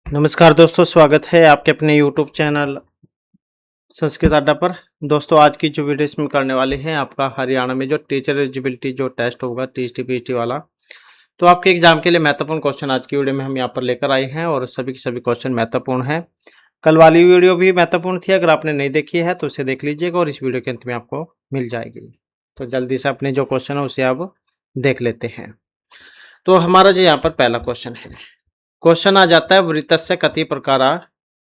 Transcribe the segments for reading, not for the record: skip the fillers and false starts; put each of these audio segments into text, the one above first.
नमस्कार दोस्तों, स्वागत है आपके अपने YouTube चैनल संस्कृत अड्डा पर। दोस्तों, आज की जो वीडियो इसमें करने वाले हैं आपका हरियाणा में जो टीचर एलिजिबिलिटी जो टेस्ट होगा टीएसटी पीएचडी वाला, तो आपके एग्जाम के लिए महत्वपूर्ण क्वेश्चन आज की वीडियो में हम यहाँ पर लेकर आए हैं और सभी के सभी क्वेश्चन महत्वपूर्ण हैं। कल वाली वीडियो भी महत्वपूर्ण थी, अगर आपने नहीं देखी है तो उसे देख लीजिएगा और इस वीडियो के अंत में आपको मिल जाएगी। तो जल्दी से अपने जो क्वेश्चन है उसे आप देख लेते हैं। तो हमारा जो यहाँ पर पहला क्वेश्चन है, क्वेश्चन आ जाता है वृत्तस्य कति प्रकारा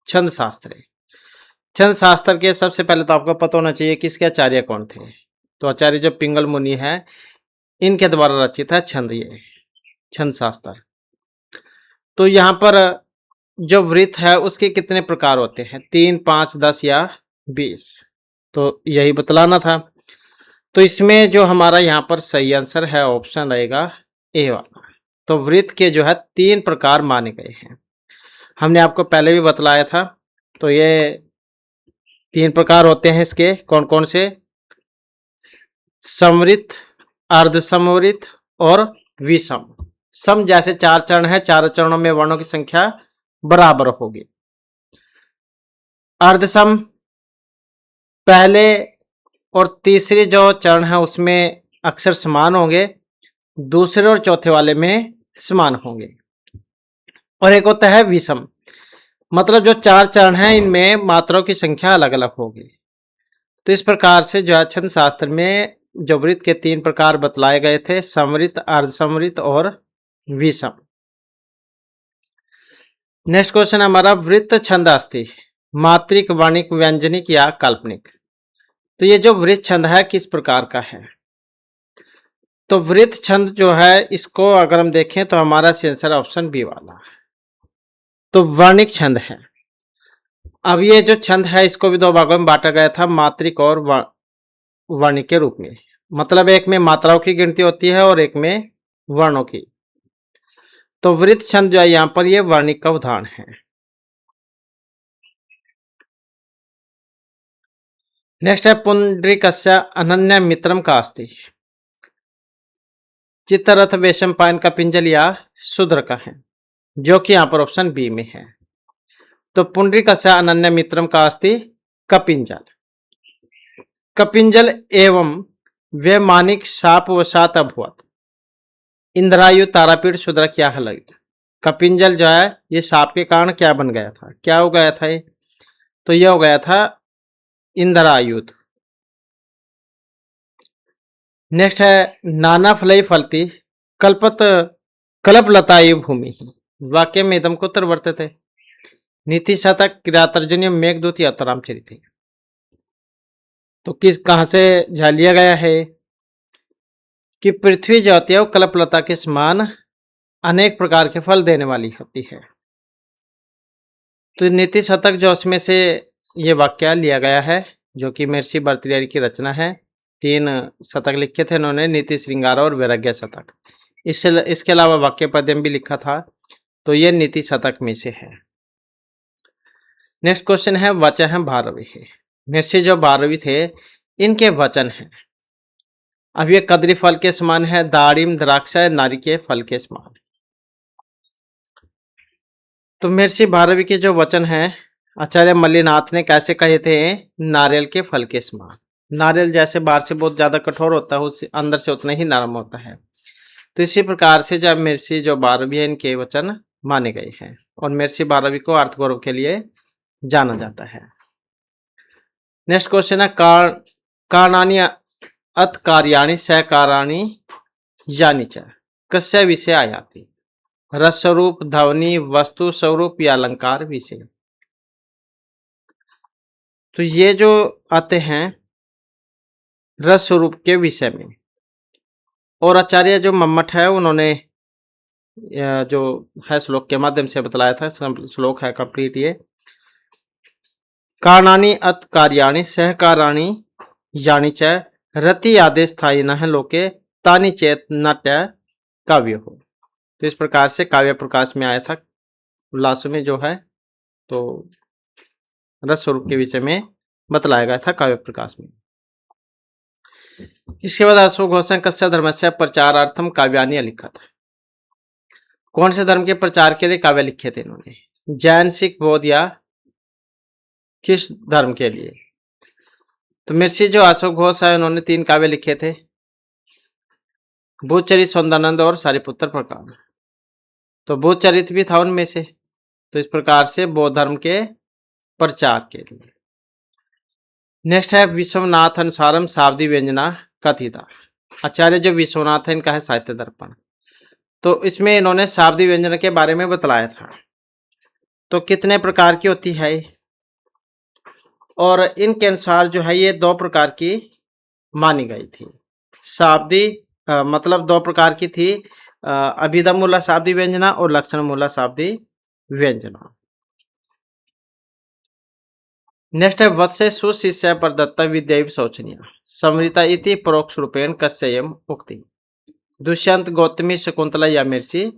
छंद शास्त्रे। छंद शास्त्र के सबसे पहले तो आपको पता होना चाहिए कि इसके आचार्य कौन थे। तो आचार्य जो पिंगल मुनि है, इनके द्वारा रचित है छंद, ये छंद शास्त्र। तो यहाँ पर जो वृत्त है उसके कितने प्रकार होते हैं, 3, 5, 10 या 20, तो यही बतलाना था। तो इसमें जो हमारा यहाँ पर सही आंसर है ऑप्शन रहेगा ए वाला। तो वृत्त के जो है 3 प्रकार माने गए हैं, हमने आपको पहले भी बतलाया था। तो ये 3 प्रकार होते हैं इसके, कौन कौन से, समवृत्त, अर्धसमवृत्त और विषम। सम जैसे 4 चरण है, 4 चरणों में वर्णों की संख्या बराबर होगी। अर्धसम पहले और तीसरे जो चरण है उसमें अक्षर समान होंगे, दूसरे और चौथे वाले में समान होंगे। और एक होता है विषम, मतलब जो 4 चरण हैं इनमें मात्राओं की संख्या अलग अलग होगी। तो इस प्रकार से जो है छंद शास्त्र में जो वृत्त के 3 प्रकार बतलाए गए थे, समवृत्त, अर्धसमवृत्त और विषम। नेक्स्ट क्वेश्चन हमारा, वृत्त छंद अस्ति मात्रिक, वर्णिक, व्यंजनिक या काल्पनिक। तो ये जो वृत्त छंद है किस प्रकार का है। तो वृत्त छंद जो है इसको अगर हम देखें तो हमारा आंसर ऑप्शन बी वाला, तो वर्णिक छंद है। अब ये जो छंद है इसको भी 2 भागों में बांटा गया था, मात्रिक और वर्णिक के रूप में। मतलब एक में मात्राओं की गिनती होती है और एक में वर्णों की। तो वृत्त छंद जो है यहाँ पर ये वर्णिक का उदाहरण है। नेक्स्ट है, पुंडरीकस्य अनन्य मित्रम का अस्ति। चित्तरथ वेशम पायन का पिंजल या शूद्र का है, जो कि यहाँ पर ऑप्शन बी में है। तो पुंडरीकस्य अनन्य मित्रम का अस्ति कपिंजल। कपिंजल एवं वैमानिक शाप वशात अभवत, इंद्रायु तारापीठ शूद्र क्या हलयुत। कपिंजल जो है ये साप के कारण क्या बन गया था, क्या हो गया था ये, तो यह हो गया था इंद्रायुध। नेक्स्ट है, नाना फलई फलती कल्पत कल्पलतायु भूमि, वाक्य में इदम कुत्र वर्तते। नीति शतक, किरातर्जुनीय, मेघदूत या रामचरित। तो किस कहां से जा लिया गया है कि पृथ्वी जो होती है वो कल्पलता के समान अनेक प्रकार के फल देने वाली होती है। तो नीति शतक जो उसमें से ये वाक्य लिया गया है, जो कि महर्षि भर्तृहरि की रचना है। 3 शतक लिखे थे इन्होंने, नीति, श्रृंगार और वैराग्य शतक। इसके अलावा वाक्य पद्यम भी लिखा था, तो ये नीति शतक में से है। नेक्स्ट क्वेश्चन है, वचन है भारवी है। महर्षि जो भारवी थे इनके वचन हैं। अब ये कदरी फल के समान है, दाड़िम, द्राक्ष, नारी के फल के समान। तो महर्षि भारवी के जो वचन हैं आचार्य मल्लिनाथ ने कैसे कहे थे, नारियल के फल के समान। नारियल जैसे बाहर से बहुत ज्यादा कठोर होता है, उससे अंदर से उतना ही नरम होता है। तो इसी प्रकार से जब महर्षि जो भारवी है इनके वचन माने गए हैं और महर्षि भारवी को अर्थ गौरव के लिए जाना जाता है। नेक्स्ट क्वेश्चन है, कारणानि अत कार्याणि सहकाराणि यानि च कस्य विषय आयाति। रस स्वरूप, ध्वनि, वस्तु स्वरूप या अलंकार विषय। तो ये जो आते हैं रस स्वरूप के विषय में, और आचार्य जो मम्मट है उन्होंने जो है श्लोक के माध्यम से बतलाया था। श्लोक है कंप्लीट ये, कारणानि अत कार्याणि सहकाराणि यानि च रति आदेश स्थायी न लोके तानि चेत नाट्य काव्य हो। तो इस प्रकार से काव्य प्रकाश में आया था उल्लासों में जो है, तो रस स्वरूप के विषय में बतलाया गया था काव्य प्रकाश में। इसके बाद अश्वघोषण कस्य धर्मस्य प्रचारार्थम काव्यानि लिखा था। कौन से धर्म के प्रचार के लिए काव्य लिखे थे इन्होंने, जैन, सिख, बौद्ध या किस धर्म के लिए? तो महर्षि जो अशोक घोष है उन्होंने 3 काव्य लिखे थे, बुद्धचरित, सौंदर्यानंद और सारिपुत्र प्रकार। तो बुद्धचरित भी था उनमें से। तो इस प्रकार से बौद्ध धर्म के प्रचार के लिए। नेक्स्ट है विश्वनाथ अनुसारम शाब्दी व्यंजना कथिता। आचार्य जो विश्वनाथ है इनका है साहित्य दर्पण। तो इसमें इन्होंने शाब्दी व्यंजन के बारे में बतलाया था। तो कितने प्रकार की होती है, और इनके अनुसार जो है ये 2 प्रकार की मानी गई थी। शाब्दी मतलब 2 प्रकार की थी, अभिधम मूला शाब्दी व्यंजना और लक्षण मूला शाब्दी व्यंजना। नेक्स्ट है वत्से सुशिष्य प्रदत्ता विद्या शोचनीय समृता इति परोक्ष रूपेण कस्ययम उक्ति। दुष्यंत, गौतमी, शकुंतला या महर्षि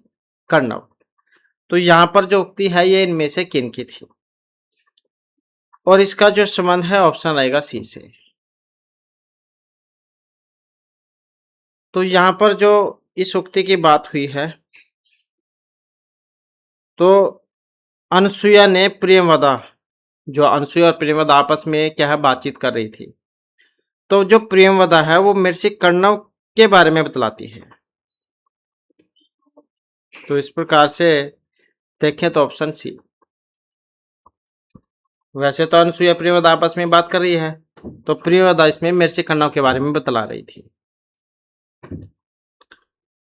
कर्णव। तो यहाँ पर जो उक्ति है ये इनमें से किन की थी, और इसका जो संबंध है ऑप्शन रहेगा सी से। तो यहाँ पर जो इस उक्ति की बात हुई है, तो अनसुया ने प्रियंवदा, जो अनसुया और प्रियंवदा आपस में क्या है बातचीत कर रही थी, तो जो प्रियंवदा है वो महर्षि कर्णव के बारे में बतलाती है। तो इस प्रकार से देखें तो ऑप्शन सी। वैसे तो अनसुया प्रियंवदा आपस में बात कर रही है, तो प्रियंवदा इसमें महर्षि कर्णव के बारे में बतला रही थी।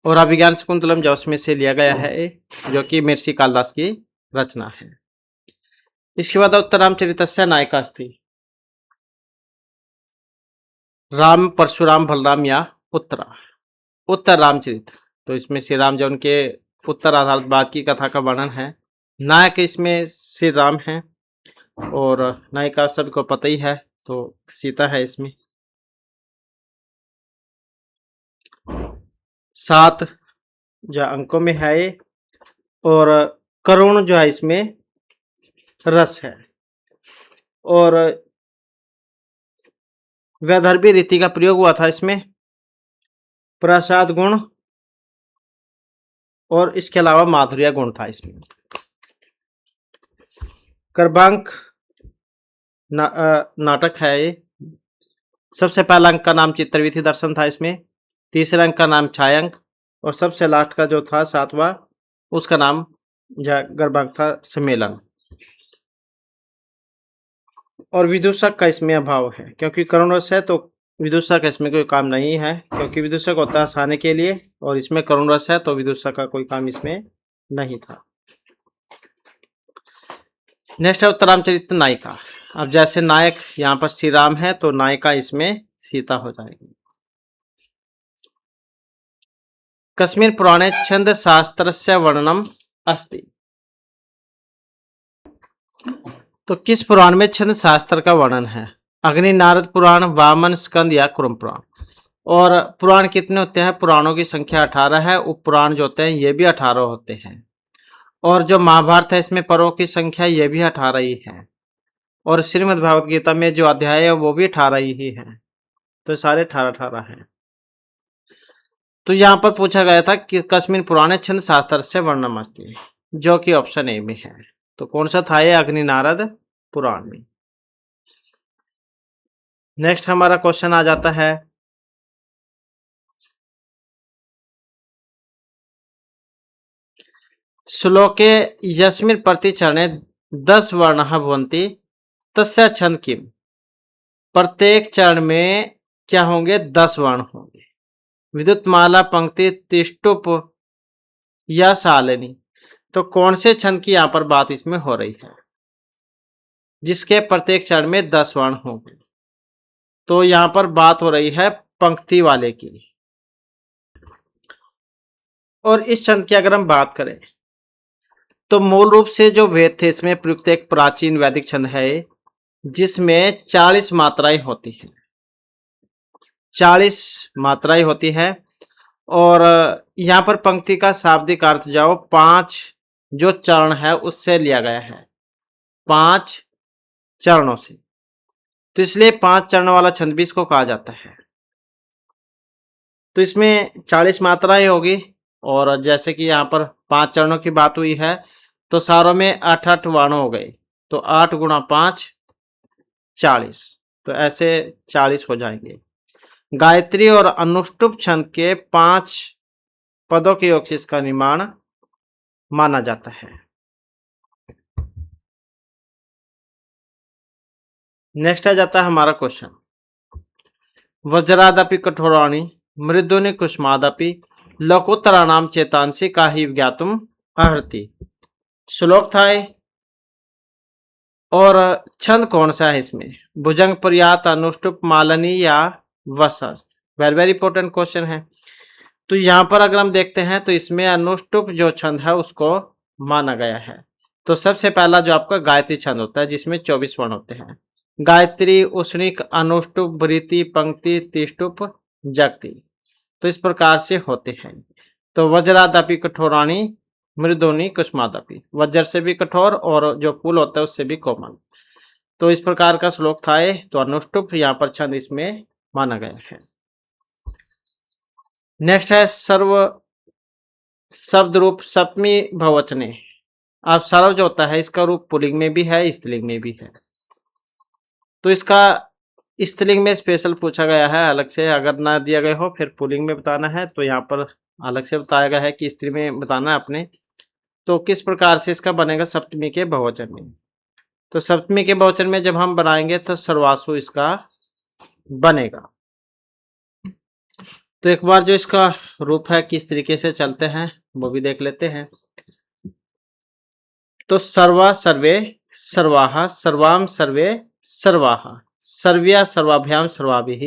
और अभिज्ञान शकुंतलम जो उसमें से लिया गया है, जो कि महर्षि कालिदास की रचना है। इसके बाद उत्तरामचरितस्य नायिका अस्ति। राम, परशुराम, बलराम या उत्तरा। उत्तर रामचरित। तो इसमें श्री राम जो उनके उत्तर आधारित बाद की कथा का वर्णन है। नायक इसमें श्री राम है, और नायिका सबको पता ही है, तो सीता है इसमें। 7 जो अंकों में है ये, और करुण जो है इसमें रस है, और वैदर्भी रीति का प्रयोग हुआ था इसमें, प्रसाद गुण और इसके अलावा माधुर्य गुण था इसमें। कर्बांक नाटक है ये। सबसे पहला अंक का नाम चित्रवीथी दर्शन था इसमें, तीसरे अंक का नाम छायांक, और सबसे लास्ट का जो था 7वां उसका नाम गर्भांक था सम्मेलन। और विदूषक का इसमें अभाव है, क्योंकि करुण रस है तो विदूषक इसमें कोई काम नहीं है, क्योंकि विदूषक होता है हंसाने के लिए, और इसमें करुण रस है तो विदूषक का कोई काम इसमें नहीं था। नेक्स्ट है उत्तरामचरित नायिका। अब जैसे नायक यहाँ पर श्री राम है, तो नायिका इसमें सीता हो जाएगी। कस्मिन् पुराणे छंद शास्त्रस्य वर्णनम अस्ति। तो किस पुराण में छंद शास्त्र का वर्णन है? अग्नि, नारद पुराण, वामन, स्कंद या कुर्म पुराण। और पुराण कितने होते हैं? पुराणों की संख्या 18 है, उपपुराण जो होते हैं ये भी 18 होते हैं। और जो महाभारत है इसमें पर्वों की संख्या ये भी 18 ही है, और श्रीमद् भागवत गीता में जो अध्याय है वो भी 18 ही है। तो सारे 18 हैं। तो यहाँ पर पूछा गया था कि कस्मिन् पुराणे छंद शास्त्र से वर्णनम अस्ति, जो कि ऑप्शन ए में है। तो कौन सा था ये? अग्नि नारद पुराण में। नेक्स्ट हमारा क्वेश्चन आ जाता है श्लोके यस्मिन् प्रतिचरणे 10 वर्णाः भवन्ति तस्य छंद किम। प्रत्येक चरण में क्या होंगे? 10 वर्ण होंगे। विद्युत, माला, पंक्ति, तिष्टुप या शालिनी। तो कौन से छंद की यहाँ पर बात इसमें हो रही है जिसके प्रत्येक चरण में 10 वर्ण होंगे? तो यहाँ पर बात हो रही है पंक्ति वाले की। और इस छंद की अगर हम बात करें तो मूल रूप से जो वेद थे इसमें प्रयुक्त एक प्राचीन वैदिक छंद है, जिसमें 40 मात्राएं होती हैं। 40 मात्राएं होती है, और यहाँ पर पंक्ति का शाब्दिक अर्थ जाओ 5 जो चरण है उससे लिया गया है, 5 चरणों से। तो इसलिए 5 चरण वाला छंद भी इसको कहा जाता है। तो इसमें 40 मात्राएं होगी, और जैसे कि यहाँ पर 5 चरणों की बात हुई है, तो सारों में 8-8 वर्ण हो गए, तो 8 गुणा 5 40, तो ऐसे 40 हो जाएंगे। गायत्री और अनुष्टुप छंद के 5 पदों के योग से इसका निर्माण माना जाता है। नेक्स्ट आ जाता है हमारा क्वेश्चन, वज्रादपि कठोराणि मृदुनि कुसुमादपि लोकोत्तराणाम चेतांसी का ही ज्ञातुम अर्हति। श्लोक था और छंद कौन सा है इसमें, भुजंग पर्यात अनुष्टुप मालनी या वसस्त। वेरी वेरी इंपॉर्टेंट क्वेश्चन है। तो यहाँ पर अगर हम देखते हैं तो इसमें अनुष्टुप जो छंद है उसको माना गया है। तो सबसे पहला जो आपका गायत्री छंद होता है जिसमें 24 वर्ण होते हैं, गायत्री, उष्णिक, अनुष्टुप, वृत्ति, पंक्ति, तिष्टुप, जगति, तो इस प्रकार से होते हैं। तो वज्रादपि कठोराणी मृदुनि कुसुमादपि, वज्र से भी कठोर और जो फूल होता है उससे भी कोमल। तो इस प्रकार का श्लोक था। तो अनुष्टुप यहाँ पर छंद इसमें माना गया है। नेक्स्ट है सर्व शब्द रूप सप्तमी बहुवचने। अब सर्व जो होता है इसका रूप पुल्लिंग में भी है, स्त्रीलिंग में भी है। तो इसका स्त्रीलिंग में स्पेशल पूछा गया है अलग से, अगर ना दिया गया हो फिर पुल्लिंग में बताना है, तो यहाँ पर अलग से बताया गया है कि स्त्री में बताना है अपने। तो किस प्रकार से इसका बनेगा सप्तमी के बहुवचन में, तो सप्तमी के बहुवचन में जब हम बनाएंगे तो सर्वासु इसका बनेगा। तो एक बार जो इसका रूप है किस तरीके से चलते हैं वो भी देख लेते हैं। तो सर्वा सर्वे सर्वाहा सर्वाम सर्वे सर्वाहा सर्व्या सर्वाभ्याम सर्वाभिः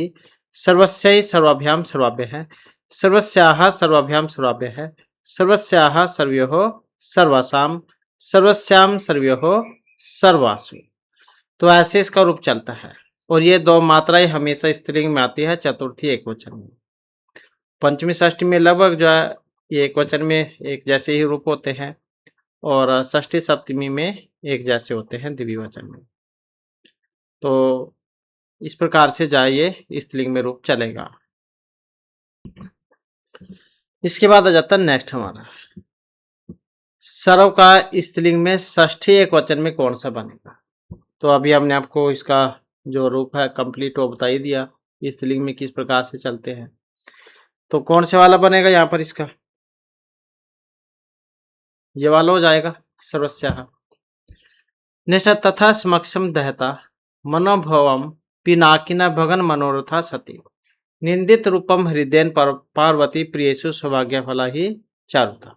सर्वस्यै सर्वाभ्याम सर्वाभ्यः सर्वस्याः सर्वाभ्याम सर्वाभ्यः सर्वस्याः सर्वयोः सर्वासाम सर्वस्याम सर्वयोः सर्वासु। तो ऐसे इसका रूप चलता है। और ये दो मात्राएं हमेशा स्त्रीलिंग में आती है, चतुर्थी एक वचन में। पंचमी षष्ठी में लगभग जो है ये एक वचन में एक जैसे ही रूप होते हैं, और षष्ठी सप्तमी में एक जैसे होते हैं द्विवचन में। तो इस प्रकार से जो है ये स्त्रीलिंग में रूप चलेगा। इसके बाद आ जाता है नेक्स्ट हमारा, सर्व का स्त्रीलिंग में षष्ठी एक वचन में कौन सा बनेगा। तो अभी हमने आपको इसका जो रूप है कंप्लीट वो बता ही दिया, स्त्रीलिंग में किस प्रकार से चलते हैं। तो कौन से वाला बनेगा यहाँ पर, इसका ये वाला हो जाएगा सर्वस्याः। नेक्स्ट तथा समक्षम दहता मनोभवम पिनाकिना भगन मनोरथा सती निंदित रूपम हृदयन पार्वती प्रियसु सौभाग्य फला ही चारुता।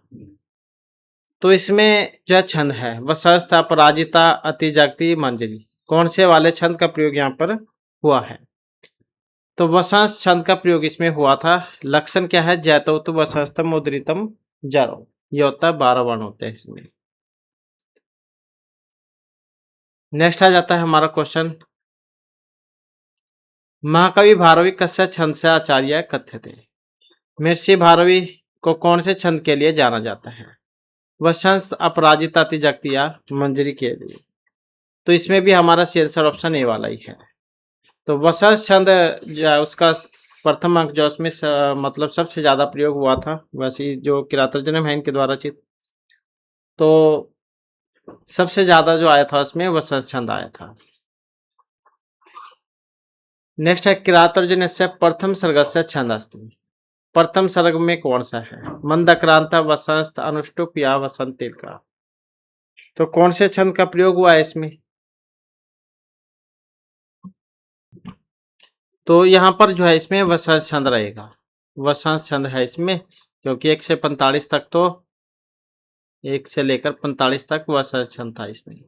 तो इसमें जो छंद है वसंत अपराजिता अति जागती मंजरी, कौन से वाले छंद का प्रयोग यहाँ पर हुआ है। तो वसंत छंद का प्रयोग इसमें हुआ था। लक्षण क्या है, जैतो तो वसंतम उदरितम जरो, ये होता है 12 वर्ण होते हैं इसमें। नेक्स्ट आ जाता है हमारा क्वेश्चन, महाकवि भारवी कस्य छंद से आचार्य कथ्यते। महर्षि भारवी को कौन से छंद के लिए जाना जाता है, वसंत अपराजिता अति जागती या मंजरी के लिए। तो इसमें भी हमारा सी आंसर ऑप्शन ए वाला ही है। तो वसंत छंद जो है उसका प्रथम अंक जो उसमें मतलब सबसे ज्यादा प्रयोग हुआ था, वैसे जो किरातार्जुनीय है इनके द्वारा रचित, तो सबसे ज्यादा जो आया था उसमें वसंत छंद आया था। नेक्स्ट है किरातार्जुनीय से प्रथम सर्गस्य छंद अस्ति, प्रथम सर्ग में कौन सा है, मंदक्रांत, वसंत, अनुष्टुप या वसंत का। तो कौन से छंद का प्रयोग हुआ है इसमें। तो यहाँ पर जो है इसमें वसंत छंद रहेगा, वसंत छंद है इसमें, क्योंकि 1 से 45 तक, तो 1 से लेकर 45 तक वसंत छंद था इसमें,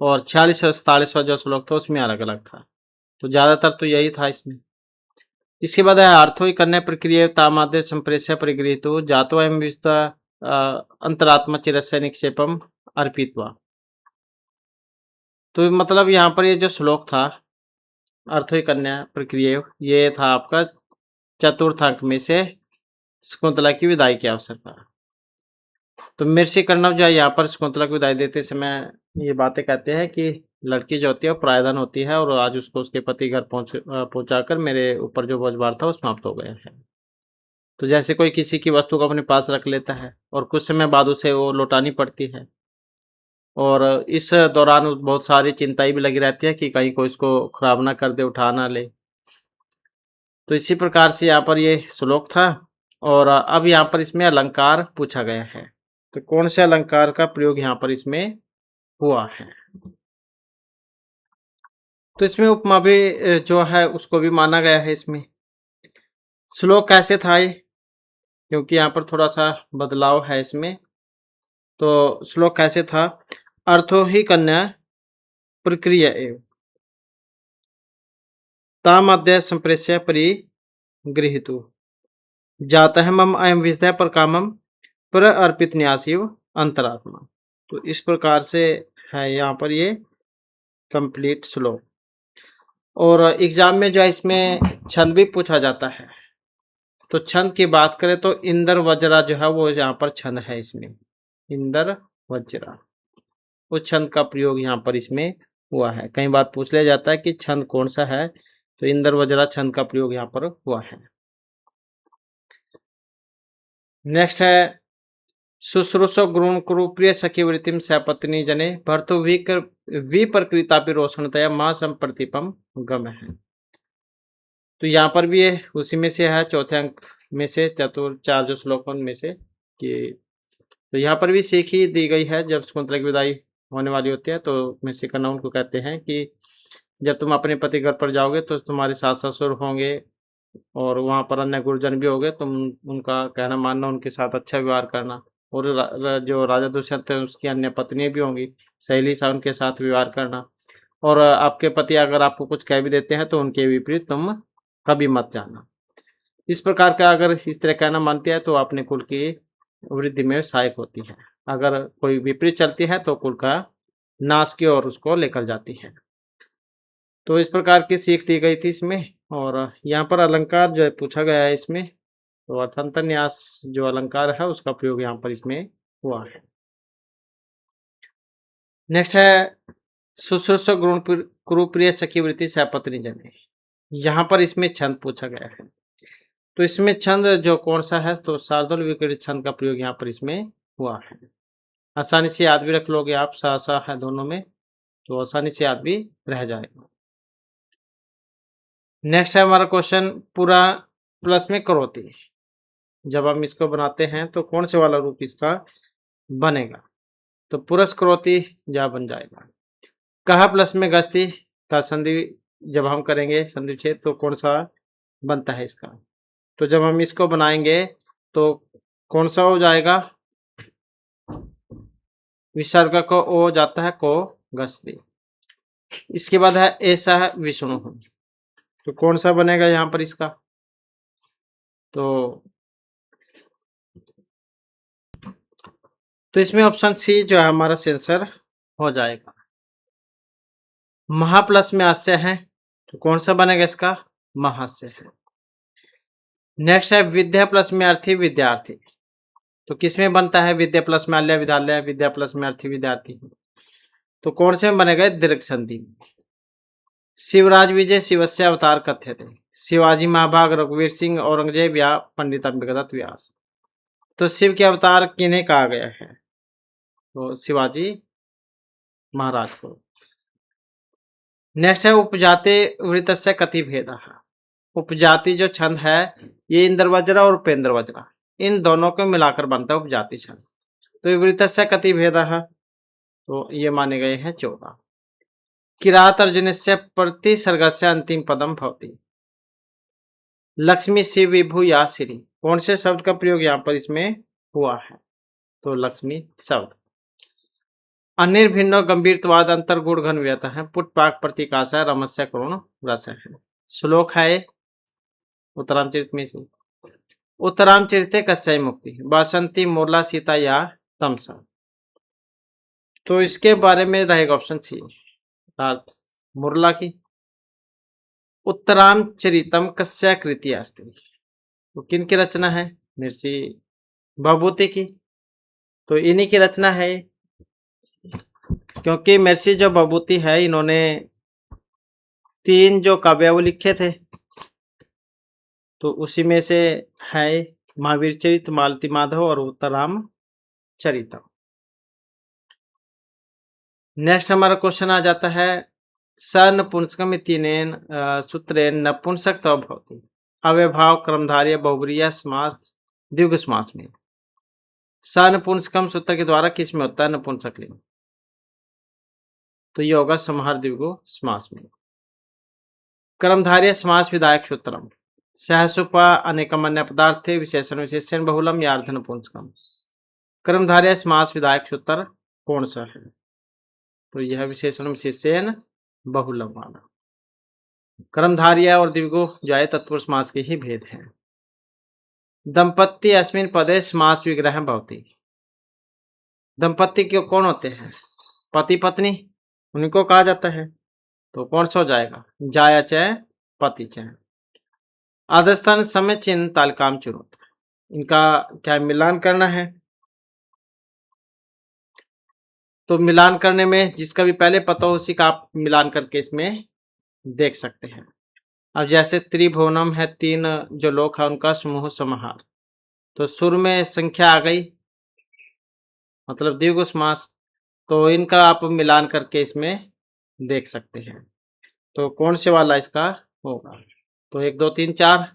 और 46 से 47 जो श्लोक था उसमें अलग अलग था। तो ज्यादातर तो यही था इसमें। इसके बाद है अर्थो कन्या प्रक्रिया तामाद्य संप्रेष्य परिगृहीतो जातो एवं विस्त अंतरात्मा चिरस्य निक्षेपम अर्पित्वा। तो मतलब यहाँ पर ये जो श्लोक था अर्थो कन्या प्रक्रिया, ये था आपका चतुर्थ अंक में से शकुंतला की विदाई के अवसर पर। तो महर्षि कर्णव जो है यहाँ पर शकुंतला की विदाई देते समय ये बातें कहते हैं कि लड़की जो होती है वो प्रायधन होती है, और आज उसको उसके पति घर पहुंचाकर मेरे ऊपर जो बोझभार था वो समाप्त हो गया है। तो जैसे कोई किसी की वस्तु को अपने पास रख लेता है और कुछ समय बाद उसे वो लौटानी पड़ती है, और इस दौरान बहुत सारी चिंताएं भी लगी रहती है कि कहीं कोई इसको खराब ना कर दे, उठा ना ले। तो इसी प्रकार से यहाँ पर ये श्लोक था। और अब यहाँ पर इसमें अलंकार पूछा गया है। तो कौन से अलंकार का प्रयोग यहाँ पर इसमें हुआ है? तो इसमें उपमा भी जो है उसको भी माना गया है इसमें। श्लोक कैसे था ये? क्योंकि यहाँ पर थोड़ा सा बदलाव है इसमें। तो श्लोक कैसे था? अर्थो ही कन्या प्रक्रिया एव तामद्य संप्रेष्य परिगृहीतु जातः मम अयं विषय पर कामम पर अर्पित न्यासीव अंतरात्मा। तो इस प्रकार से है यहाँ पर ये कंप्लीट श्लोक। और एग्जाम में जो है इसमें छंद भी पूछा जाता है। तो छंद की बात करें तो इंद्र वज्रा जो है वो यहाँ पर छंद है इसमें। इंद्र वज्रा उस छंद का प्रयोग यहाँ पर इसमें हुआ है। कई बार पूछ लिया जाता है कि छंद कौन सा है, तो इंद्र वज्रा छंद का प्रयोग यहाँ पर हुआ है। नेक्स्ट है शुश्रूषो गुरुं कुरु प्रिय सखी वृत्तिम सपत्नी जने भर्तु विप्रकृता रोषणतया मां संप्रतिपम गम है। तो यहाँ पर भी ये उसी में से है, चौथे अंक में से चार जो श्लोकों में से कि तो यहाँ पर भी सीख ही दी गई है। जब शकुंतला की विदाई होने वाली होती है तो मृषिकन्या उनको कहते हैं कि जब तुम अपने पति घर पर जाओगे तो तुम्हारे सास ससुर होंगे और वहाँ पर अन्य गुरुजन भी होंगे, तुम उनका कहना मानना, उनके साथ अच्छा व्यवहार करना। और जो राजा दुष्यंत है उसकी अन्य पत्नी भी होंगी, सहेली सा उनके साथ व्यवहार करना। और आपके पति अगर आपको कुछ कह भी देते हैं तो उनके विपरीत तुम कभी मत जाना। इस प्रकार का अगर इस तरह कहना मानती है तो अपने कुल की वृद्धि में सहायक होती है। अगर कोई विपरीत चलती है तो कुल का नाश की ओर उसको लेकर जाती है। तो इस प्रकार की सीख दी गई थी इसमें। और यहाँ पर अलंकार जो है पूछा गया है इसमें, तो अर्थांतरन्यास जो अलंकार है उसका प्रयोग यहाँ पर इसमें हुआ है। नेक्स्ट है शुश्रूष गुण कुरुप्रिय सखी वृत्ति सपत्नी जने। यहाँ पर इसमें छंद पूछा गया है। तो इसमें छंद जो कौन सा है, तो शार्दूल विकृत छंद का प्रयोग यहाँ पर इसमें हुआ है। आसानी से याद भी रख लोगे आप, सा सा है दोनों में, तो आसानी से याद भी रह जाएगा। नेक्स्ट है हमारा क्वेश्चन पूरा प्लस में करोती। जब हम इसको बनाते हैं तो कौन से वाला रूप इसका बनेगा, तो पुरस्करोती जा बन जाएगा। कहा प्लस में गस्ती का संधि जब हम करेंगे संधि छेद तो कौन सा बनता है इसका, तो जब हम इसको बनाएंगे तो कौन सा हो जाएगा, विसर्ग को ओ जाता है को गस्ती। इसके बाद है ऐसा है विष्णु, तो कौन सा बनेगा यहाँ पर इसका, तो इसमें ऑप्शन सी जो है हमारा सेंसर हो जाएगा। महा प्लस में हास्य है तो कौन सा बनेगा इसका, महास्य है। नेक्स्ट है विद्या प्लस में अर्थी विद्यार्थी, तो किसमें बनता है, विद्या प्लस में आल्य विद्यालय, विद्या प्लस में अर्थी विद्यार्थी, तो कौन से में बनेगा, दीर्घ संधि। शिवराज विजय शिवस्य अवतार कथ्य थे, शिवाजी महाभाग रघुवीर सिंह औरंगजेब या पंडित अम्बिकादत्त व्यास। तो शिव के अवतार किन्हें कहा गया है, तो शिवाजी महाराज को। नेक्स्ट है उपजाति वृत्तस्य कति भेद। उपजाति जो छंद है ये इंद्र वज्रा और उपेंद्र वज्रा इन दोनों को मिलाकर बनता है उपजाति छंद। तो वृत्तस्य कति भेद है, तो ये माने गए हैं 14। किरात अर्जुनस्य प्रतिसर्गस्य अंतिम पदम भवति, लक्ष्मी शिव विभु या श्री, कौन से शब्द का प्रयोग यहाँ पर इसमें हुआ है, तो लक्ष्मी शब्द। अनिर्भिन्नो गंभीरवाद अंतर्गुण घन व्यत है, पुटपाक प्रतिकाश है, रमस्य करुण रस है। श्लोक है उत्तरामचरित में से। उत्तरामचरित कस्य मुक्ति बसंती मोरला सीता या तमसा, तो इसके बारे में रहेगा ऑप्शन सी अर्थात मुरला की। उत्तरामचरितम कस्य कृति अस्ति, तो किन की रचना है, महर्षि भभूति की, तो इन्हीं की रचना है। क्योंकि महर्षि जो भभूति है इन्होंने 3 जो काव्य वो लिखे थे, तो उसी में से है महावीर चरित, मालती माधव और उत्तराम चरितम। नेक्स्ट हमारा क्वेश्चन आ जाता है स नपुंसकम इत्यनेन सूत्रेण नपुंसकत्व भवति। अव्ययभाव क्रमधारय बहुब्रीहि समास द्विगु समास में स नपुंसकम सूत्र के द्वारा किस में होता है नपुंसक लिंग? तो ये होगा समाहार द्विगु समास में। कर्मधारय समास विधायक सूत्रम सहसुप अनेकम अन्य पदार्थे विशेषण विशेषण बहुलम या अर्ध नपुंसकम। कर्मधारय समास विधायक सूत्र कौन सा है? तो यह विशेषण विशेषण बहुलम वाला। कर्मधारय और द्विगु जो है तत्पुरुष समास के ही भेद हैं। दंपत्ति अस्मिन पदे समास विग्रह भवति। दंपत्ति क्यों कौन होते हैं? पति पत्नी, उनको कहा जाता है। तो कौन सा हो जाएगा? जाया च पति च। आदस्थान समय चिन्ह तालिकाम चुनौत। इनका क्या मिलान करना है? तो मिलान करने में जिसका भी पहले पता हो उसी का आप मिलान करके इसमें देख सकते हैं। अब जैसे त्रिभुवनम है, 3 जो लोक है उनका समूह समाहार, तो सुर में संख्या आ गई मतलब द्विगु समास, तो इनका आप मिलान करके इसमें देख सकते हैं। तो कौन से वाला इसका होगा? तो 1 2 3 4।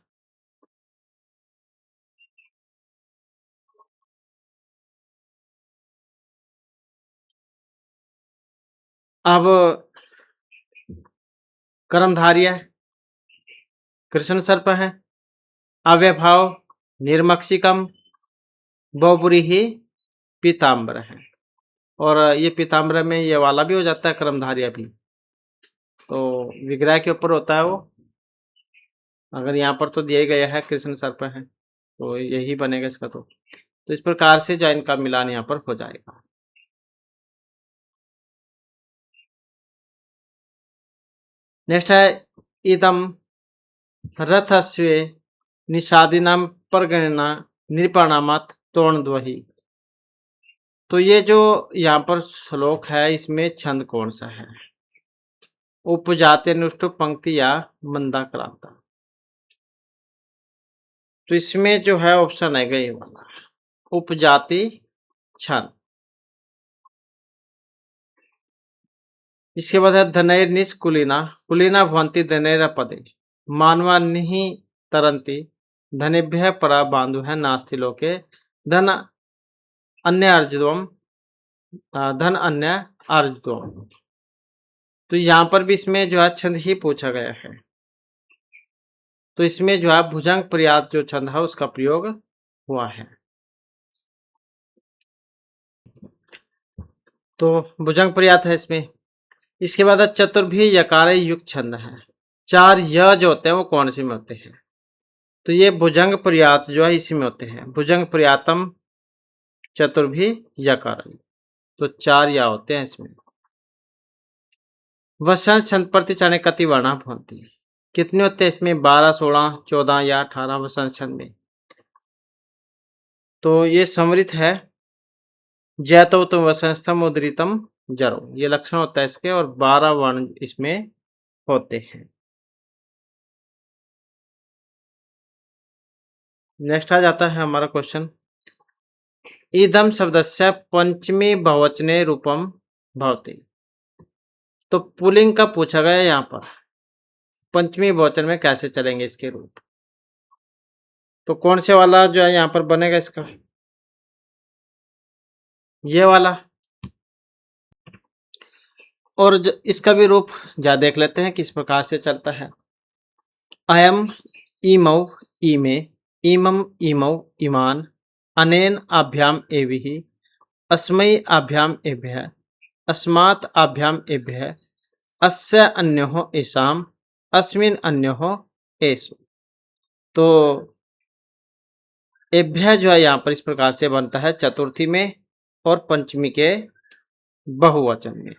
अब कर्मधारय कृष्ण सर्प है, अव्ययभाव निर्मक्षिकम बहुब्रीहि पीताम्बर है, और ये पीताम्बर में ये वाला भी हो जाता है कर्मधारय भी। तो विग्रह के ऊपर होता है वो। अगर यहाँ पर तो दिए गया है कृष्ण सर्प है तो यही बनेगा इसका। तो इस प्रकार से जो इनका मिलान यहाँ पर हो जाएगा। नेक्स्ट है इदम रथस्वे निषादिनाम परगणना निरूपणामत तोणद्वहि। तो ये जो यहाँ पर श्लोक है इसमें छंद कौन सा है? उपजाति अनुष्टुप पंक्ति या मंदाक्रांता। तो इसमें जो है ऑप्शन आएगा ये वाला उपजाति छंद। इसके बाद है धनैर निष्कुलिना कुलिना भवंती धनैर पदे मानवा निहि तरंती धनेभ्य परा बांधु है नास्ति लोके धन अन्य अर्जद्वम धन अन्य अर्जद्वम। तो यहाँ पर भी इसमें जो है छंद ही पूछा गया है। तो इसमें जो है भुजंग पर्यात जो छंद है उसका प्रयोग हुआ है। तो भुजंग पर्यात है इसमें। इसके बाद चतुर्भी यकार युक्त छंद है। 4 य जो होते हैं वो कौन से में होते हैं? तो ये भुजंग पर्यात जो है इसी में होते हैं। भुजंग पर्यातम चतुर्भी यकार, तो 4 या होते हैं इसमें। वसन छंद प्रति चाणे कति वर्णा भवन्ति। कितने होते हैं इसमें? 12 16 14 या 18 वसन छंद में। तो ये समृद्ध है जैतो तुम वसनस्थम उदरितम जरो, ये लक्षण होता है इसके, और 12 वर्ण इसमें होते हैं। नेक्स्ट आ जाता है हमारा क्वेश्चन इदम शब्दस्य पंचमी बहुवचने रूपम भवति। तो पुल्लिंग का पूछा गया यहाँ पर पंचमी बहुवचन में कैसे चलेंगे इसके रूप। तो कौन से वाला जो है यहाँ पर बनेगा इसका? ये वाला। और इसका भी रूप जा देख लेते हैं किस प्रकार से चलता है। अयम इमौ इमे इमम इमौ इमान अनेन आभ्याम एभिः अस्मै आभ्याम एभ्यः अस्मात् आभ्याम एभ्यः अस्य अन्योः एषाम् अस्मिन् अन्योः एषु। तो एभ्यः जो है यहाँ पर इस प्रकार से बनता है चतुर्थी में और पंचमी के बहुवचन में।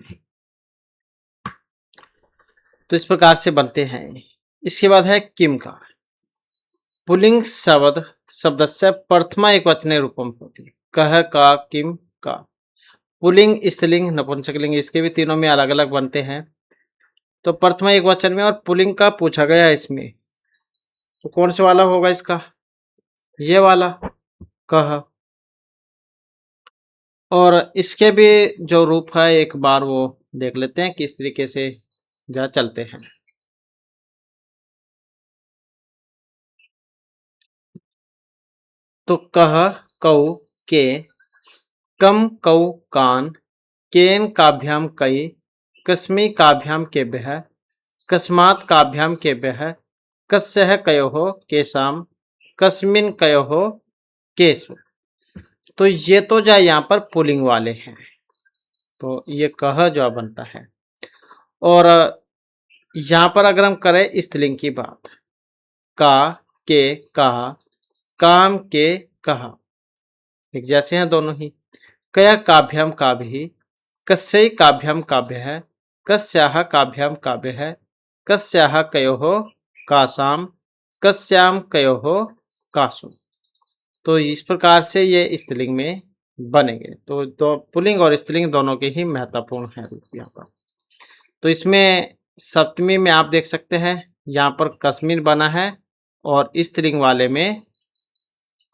तो इस प्रकार से बनते हैं। इसके बाद है किम का। पुल्लिंग शब्दस्य प्रथमा एकवचने रूपम होती। कह का किम का। पुल्लिंग स्त्रीलिंग नपुंसकलिंग इसके भी तीनों में अलग अलग बनते हैं। तो प्रथमा एकवचन में और पुल्लिंग का पूछा गया है इसमें, तो कौन सा वाला होगा इसका? ये वाला कह। और इसके भी जो रूप है एक बार वो देख लेते हैं किस तरीके से जा चलते हैं। तो कह कऊ के, कम कऊ कान, केन काभ्याम कई, कस्मी काभ्याम के बह, कस्मात् काभ्याम के बह, कस्यः कयोः केशाम, कस्मिन कयोः केषु। तो ये तो जा यहाँ पर पुल्लिंग वाले हैं, तो ये कह जो बनता है। और यहाँ पर अगर हम करें स्त्रीलिंग की बात, का, के, कहा, काम के कहा, एक जैसे हैं दोनों ही। कया काभ्याम काभि, कस्यै काभ्याम काव्य है, कस्याः काभ्याम काव्य है, कस्याः कयोः कासाम, कस्याम कयोः कासु। तो इस प्रकार से ये स्त्रीलिंग में बनेंगे। तो पुल्लिंग और स्त्रीलिंग दोनों के ही महत्वपूर्ण है रूप यहाँ पर। तो इसमें सप्तमी में आप देख सकते हैं यहाँ पर कस्मिन बना है और स्त्रीलिंग वाले में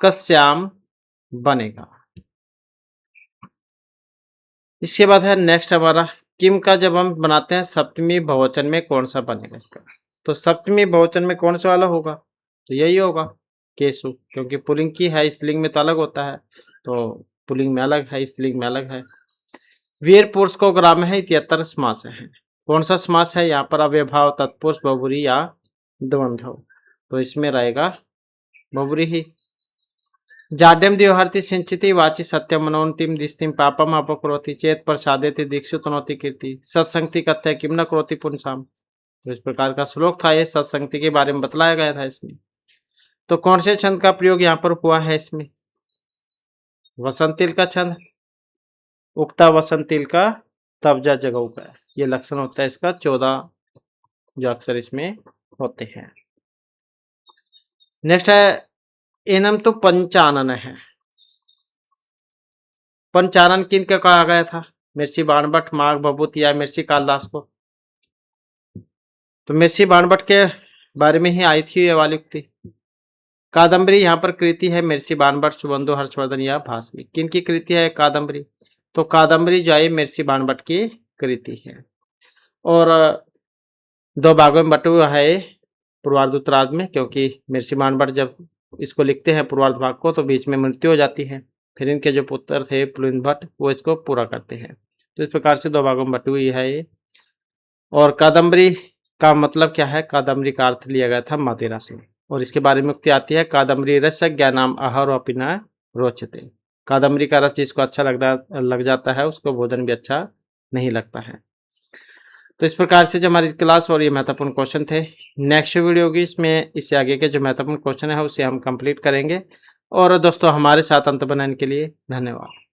कस्याम बनेगा। इसके बाद है नेक्स्ट हमारा किम का, जब हम बनाते हैं सप्तमी बहुवचन में कौन सा बनेगा इसका। तो सप्तमी बहुवचन में कौन सा वाला होगा, तो यही होगा केशु, क्योंकि पुल्लिंग की है, स्त्रीलिंग में तो अलग होता है। तो पुल्लिंग में अलग है, स्त्रीलिंग में अलग है। वीर पुरुष को ग्राम है इत्यत्र समास है। कौन सा समास है यहाँ पर, अव्ययभाव, तत्पुरुष, बहुब्रीहि या द्वंद्व। तो इसमें रहेगा बहुब्रीहि। जाड्यम द्योहर्ति सिंचिति वाचि सत्यम मनोन्तिम दिष्टिम पापम अपकरोति चेत प्रसादेति दीक्षु तनोति कीर्ति सत्संगति कथ्य किम न करोति पुंसाम। तो इस प्रकार का श्लोक था, ये सत्संगति के बारे में बतलाया गया था इसमें। तो कौन से छंद का प्रयोग यहाँ पर हुआ है इसमें, वसंतिल का छंद, उक्ता वसंतिल का तबजा जगऊ का, ये लक्षण होता है इसका। 14 जो अक्षर इसमें होते हैं। नेक्स्ट है एनम, तो पंचानन है। पंचानन किन का कहा गया था, महर्षि बाणभट्ट, माघ, भभूति या महर्षि कालिदास को। तो महर्षि बाणभट्ट के बारे में ही आई थी ये वाली उक्ति। कादम्बरी यहाँ पर कृति है महर्षि बाणभट्ट, सुबंधु, हर्षवर्धन या भास्कर। किन की कृति है कादम्बरी, तो कादम्बरी जो है महर्षि बाणभट्ट की कृति है। और 2 भागों में बटा हुआ है पूर्वार्ध उत्तरार्ध में, क्योंकि महर्षि बाणभट्ट जब इसको लिखते हैं पूर्वार्ध भाग को तो बीच में मृत्यु हो जाती है, फिर इनके जो पुत्र थे पुलिन भट्ट वो इसको पूरा करते हैं। तो इस प्रकार से 2 भागों में बटी हुई है ये। और कादम्बरी का मतलब क्या है, कादम्बरी का अर्थ लिया गया था मदिरा से। और इसके बारे में उक्ति आती है, कादम्बरी रसज्ञा नाम आहार अपिना रोचते। कादम्बरी का रस जिसको अच्छा लग जाता है उसको भोजन भी अच्छा नहीं लगता है। तो इस प्रकार से जो हमारी क्लास और ये महत्वपूर्ण क्वेश्चन थे। नेक्स्ट वीडियो होगी, इसमें इससे आगे के जो महत्वपूर्ण क्वेश्चन है उसे हम कंप्लीट करेंगे। और दोस्तों हमारे साथ अंत बनाने के लिए धन्यवाद।